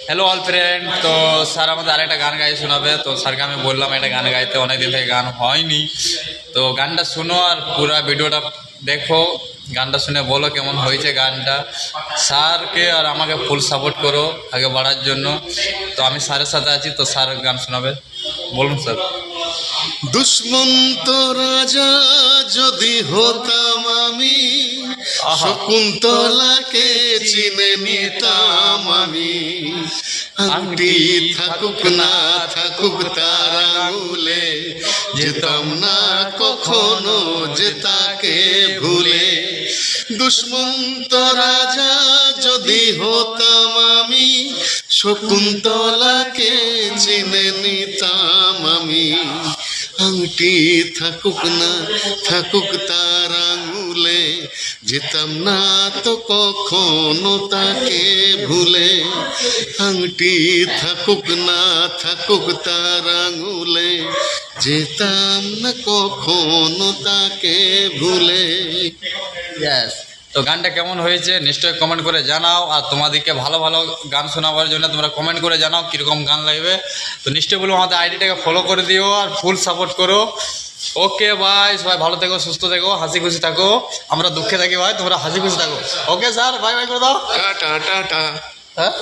Hello all friend, তো sir আমাদের আরেকটা গান গাইয়ে শোনাবে। তো স্যারকে আমি বললাম একটা গান গাইতে, অনেকদিন থেকে গান হয়নি। তো গানটা শোনো আর পুরো ভিডিওটা দেখো, গানটা শুনে বলো কেমন হয়েছে গানটা। স্যারকে আর আমাকে ফুল সাপোর্ট করো আগে বাড়ার জন্য। তো আমি স্যারের সাথে আছি, তো স্যার গান শোনাবে। বলুন স্যার। দুষ্মন্ত রাজা যদি হতাম আমি, আহা। শকুন্তলাকে চিনে নিতাম আমি। আংটি থাকুক না থাকুক তার আঙুলে, যেতাম না কখনো যে তাকে ভুলে। দুষ্মন্ত রাজা যদি হতাম আমি, শকুন্তলাকে চিনে নিতাম আমি। আংটি থাকুক না থাকুক তার আঙুলে, যেতাম না তো কখনো তাকে ভুলে। আংটি থাকুক না থাকুক তার আঙুলে, যেতাম না কখনো তাকে ভুলে। ইয়েস। তো গানটা কেমন হয়েছে নিশ্চয়ই কমেন্ট করে জানাও। আর তোমাদেরকে ভালো ভালো গান শোনাবার জন্য তোমরা কমেন্ট করে জানাও কীরকম গান লাগবে। তো নিশ্চয়ই বলবো আমাদের আইডিটাকে ফলো করে দিও আর ফুল সাপোর্ট করো। ওকে বাই, সবাই ভালো থেকো, সুস্থ থেকো, হাসি খুশি থাকো। আমরা দুঃখে থাকি ভাই, তোমরা হাসি খুশি থাকো। ওকে স্যার, বাই বাই করে দাও। Tata tata. হ্যাঁ।